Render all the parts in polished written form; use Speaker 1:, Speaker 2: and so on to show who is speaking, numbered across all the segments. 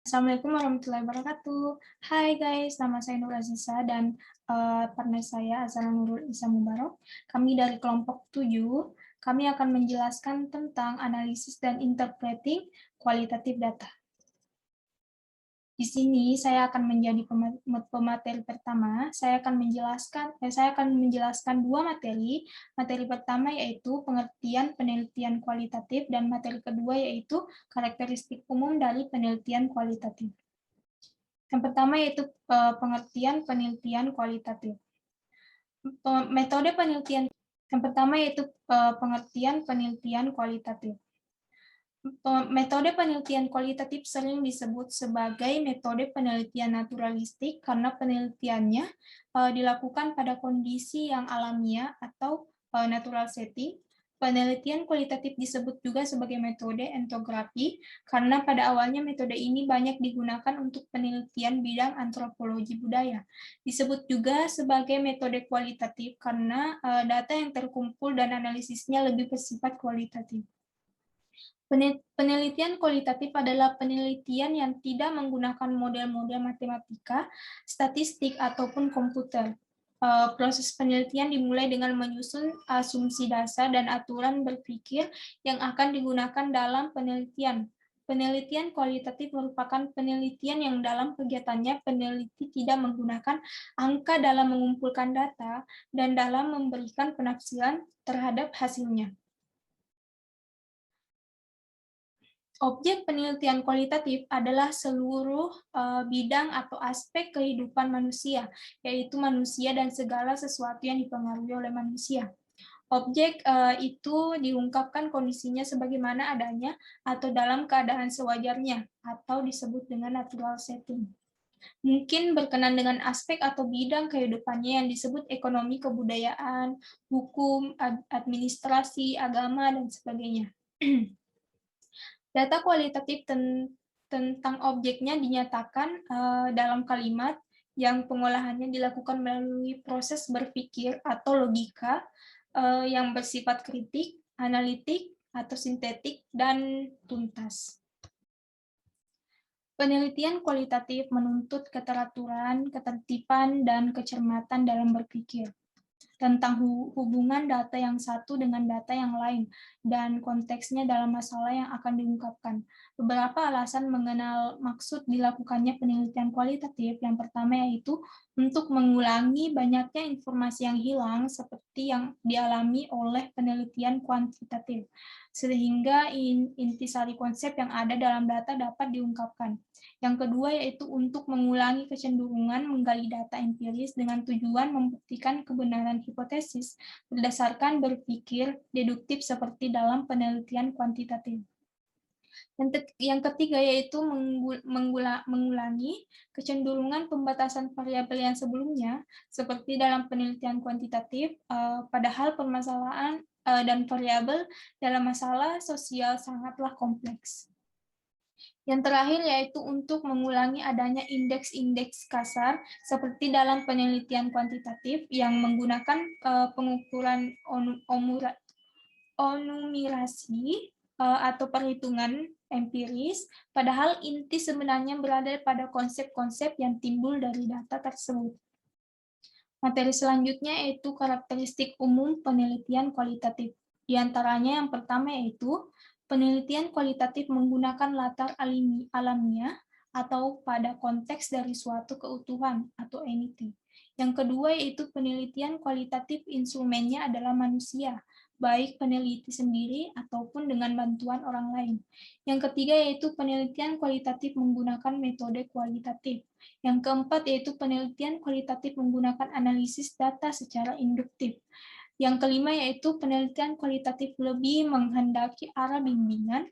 Speaker 1: Assalamualaikum warahmatullahi wabarakatuh. Hai guys, nama saya Nur Aziza dan partner saya Azana Nurul Isa Mubarok. Kami dari kelompok 7, kami akan menjelaskan tentang analisis dan interpreting kualitatif data. Di sini saya akan menjadi pemateri pertama. Saya akan menjelaskan dua materi. Materi pertama yaitu pengertian penelitian kualitatif dan materi kedua yaitu karakteristik umum dari penelitian kualitatif. Yang pertama yaitu pengertian penelitian kualitatif. Metode penelitian yang pertama yaitu pengertian penelitian kualitatif. Metode penelitian kualitatif sering disebut sebagai metode penelitian naturalistik karena penelitiannya dilakukan pada kondisi yang alamiah atau natural setting. Penelitian kualitatif disebut juga sebagai metode entografi karena pada awalnya metode ini banyak digunakan untuk penelitian bidang antropologi budaya. Disebut juga sebagai metode kualitatif karena data yang terkumpul dan analisisnya lebih bersifat kualitatif. Penelitian kualitatif adalah penelitian yang tidak menggunakan model-model matematika, statistik, ataupun komputer. Proses penelitian dimulai dengan menyusun asumsi dasar dan aturan berpikir yang akan digunakan dalam penelitian. Penelitian kualitatif merupakan penelitian yang dalam kegiatannya peneliti tidak menggunakan angka dalam mengumpulkan data dan dalam memberikan penafsiran terhadap hasilnya. Objek penelitian kualitatif adalah seluruh bidang atau aspek kehidupan manusia, yaitu manusia dan segala sesuatu yang dipengaruhi oleh manusia. Objek itu diungkapkan kondisinya sebagaimana adanya atau dalam keadaan sewajarnya, atau disebut dengan natural setting. Mungkin berkenan dengan aspek atau bidang kehidupannya yang disebut ekonomi, kebudayaan, hukum, administrasi, agama, dan sebagainya. Data kualitatif tentang objeknya dinyatakan dalam kalimat yang pengolahannya dilakukan melalui proses berpikir atau logika yang bersifat kritik, analitik, atau sintetik, dan tuntas. Penelitian kualitatif menuntut keteraturan, ketertiban, dan kecermatan dalam berpikir tentang hubungan data yang satu dengan data yang lain dan konteksnya dalam masalah yang akan diungkapkan. Beberapa alasan mengenal maksud dilakukannya penelitian kualitatif. Yang pertama yaitu untuk mengulangi banyaknya informasi yang hilang seperti yang dialami oleh penelitian kuantitatif, sehingga intisari konsep yang ada dalam data dapat diungkapkan. Yang kedua yaitu untuk mengulangi kecenderungan menggali data empiris dengan tujuan membuktikan kebenaran hipotesis berdasarkan berpikir deduktif seperti dalam penelitian kuantitatif. Yang ketiga yaitu mengulangi kecenderungan pembatasan variabel yang sebelumnya seperti dalam penelitian kuantitatif, padahal permasalahan dan variabel dalam masalah sosial sangatlah kompleks. Yang terakhir yaitu untuk mengulangi adanya indeks-indeks kasar seperti dalam penelitian kuantitatif yang menggunakan pengukuran onumerasi atau perhitungan empiris, padahal inti sebenarnya berada pada konsep-konsep yang timbul dari data tersebut. Materi selanjutnya yaitu karakteristik umum penelitian kualitatif. Di antaranya yang pertama yaitu penelitian kualitatif menggunakan latar alamiah atau pada konteks dari suatu keutuhan atau entity. Yang kedua yaitu penelitian kualitatif instrumennya adalah manusia, baik peneliti sendiri ataupun dengan bantuan orang lain. Yang ketiga yaitu penelitian kualitatif menggunakan metode kualitatif. Yang keempat yaitu penelitian kualitatif menggunakan analisis data secara induktif. Yang kelima yaitu penelitian kualitatif lebih menghendaki arah bimbingan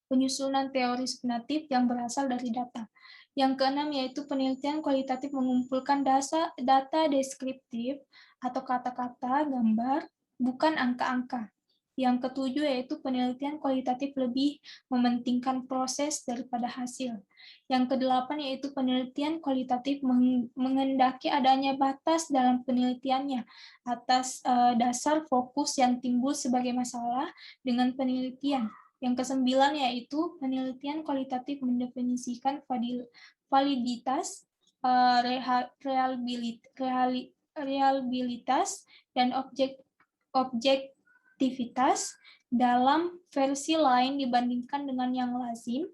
Speaker 1: penyusunan teori spekulatif yang berasal dari data. Yang keenam yaitu penelitian kualitatif mengumpulkan data deskriptif atau kata-kata, gambar, bukan angka-angka. Yang ketujuh yaitu penelitian kualitatif lebih mementingkan proses daripada hasil. Yang kedelapan yaitu penelitian kualitatif menghendaki adanya batas dalam penelitiannya atas dasar fokus yang timbul sebagai masalah dengan penelitian. Yang kesembilan yaitu penelitian kualitatif mendefinisikan validitas, reliabilitas, dan objektivitas dalam versi lain dibandingkan dengan yang lazim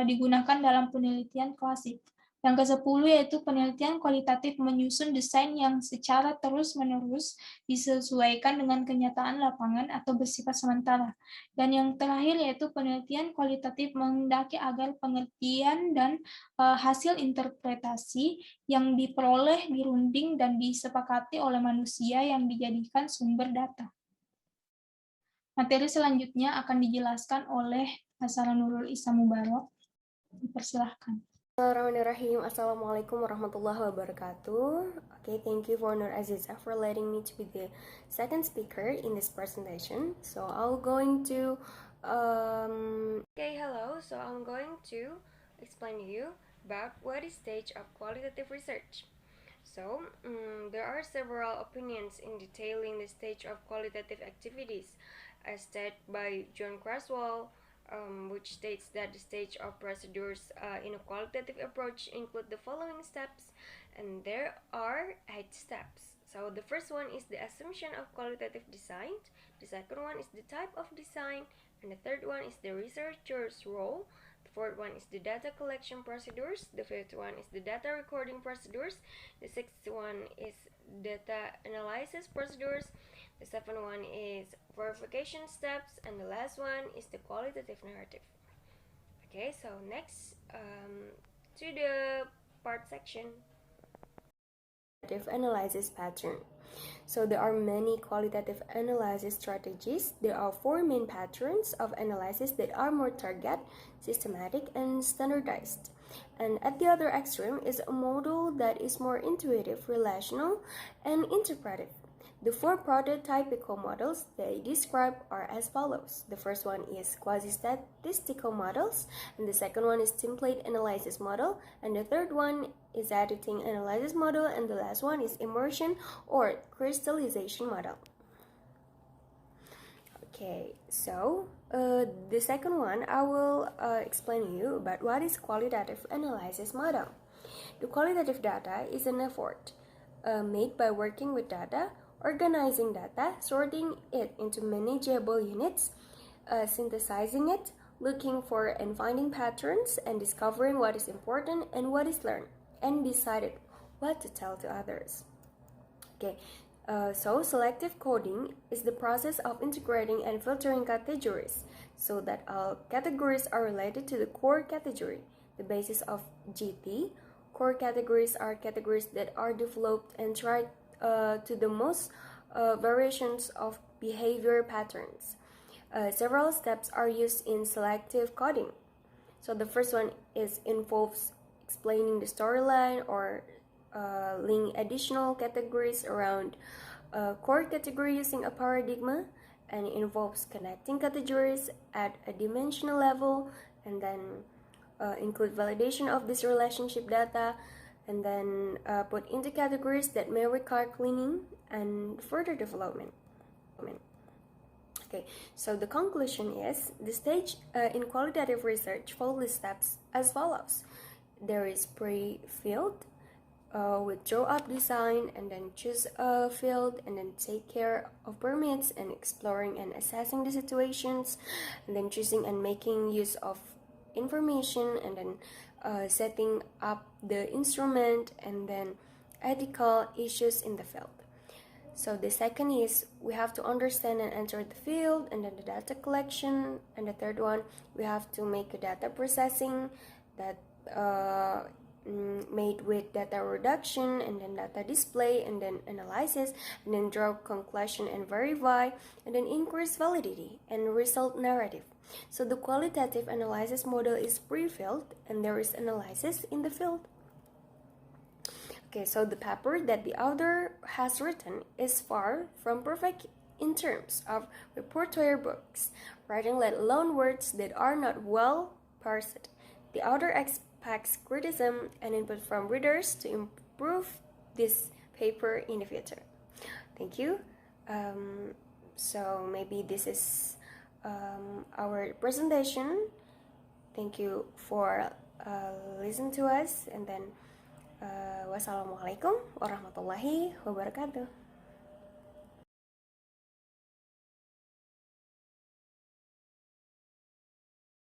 Speaker 1: digunakan dalam penelitian klasik. Yang ke-10 yaitu penelitian kualitatif menyusun desain yang secara terus-menerus disesuaikan dengan kenyataan lapangan atau bersifat sementara. Dan yang terakhir yaitu penelitian kualitatif menghendaki agar pengertian dan hasil interpretasi yang diperoleh, dirunding, dan disepakati oleh manusia yang dijadikan sumber data. Materi selanjutnya akan dijelaskan oleh Hasara Nurul Isa Mubarok. Dipersilahkan.
Speaker 2: Bismillahirrahmanirrahim. Assalamualaikum warahmatullahi wabarakatuh. Okay, thank you for Nur Aziza for letting me to be the second speaker in this presentation. So I'm going to So I'm going to explain to you about what is stage of qualitative research. So there are several opinions in detailing the stage of qualitative activities, as stated by John Creswell, which states that the stage of procedures in a qualitative approach include the following steps, and there are 8 steps. So the first one is the assumption of qualitative design, the second one is the type of design, and the third one is the researcher's role, the fourth one is the data collection procedures, the fifth one is the data recording procedures, the sixth one is data analysis procedures, the seventh one is verification steps, and the last one is the qualitative narrative. Okay, so next to the part section. Analysis pattern. So there are many qualitative analysis strategies. There are 4 main patterns of analysis that are more target, systematic, and standardized. And at the other extreme is a model that is more intuitive, relational, and interpretive. The 4 prototypical models they describe are as follows. The first one is quasi-statistical models, and the second one is template analysis model, and the third one is editing analysis model, and the last one is immersion or crystallization model. Okay, so the second one I will explain to you about what is qualitative analysis model. The qualitative data is an effort made by working with data, organizing data, sorting it into manageable units, synthesizing it, looking for and finding patterns, and discovering what is important and what is learned, and decided what to tell to others. Okay, so selective coding is the process of integrating and filtering categories so that all categories are related to the core category, the basis of GT. Core categories are categories that are developed and tried to the most variations of behavior patterns. Several steps are used in selective coding. So the first one involves explaining the storyline or link additional categories around a core category using a paradigm, and it involves connecting categories at a dimensional level, and then include validation of this relationship data, and then put into categories that may require cleaning and further development. Okay, so the conclusion is the stage in qualitative research follows the steps as follows. There is pre-field with draw up design, and then choose a field, and then take care of permits and exploring and assessing the situations, and then choosing and making use of information, and then setting up the instrument, and then ethical issues in the field. So the second is we have to understand and enter the field, and then the data collection, and the third one we have to make a data processing that made with data reduction, and then data display, and then analysis, and then draw conclusion and verify, and then increase validity and result narrative. So the qualitative analysis model is pre-filled, and there is analysis in the field. Okay, so the paper that the author has written is far from perfect in terms of repertoire books, writing let alone words that are not well parsed. The author expects criticism and input from readers to improve this paper in the future. Thank you. So maybe this is our presentation. Thank you for listening to us, and then wassalamualaikum warahmatullahi wabarakatuh.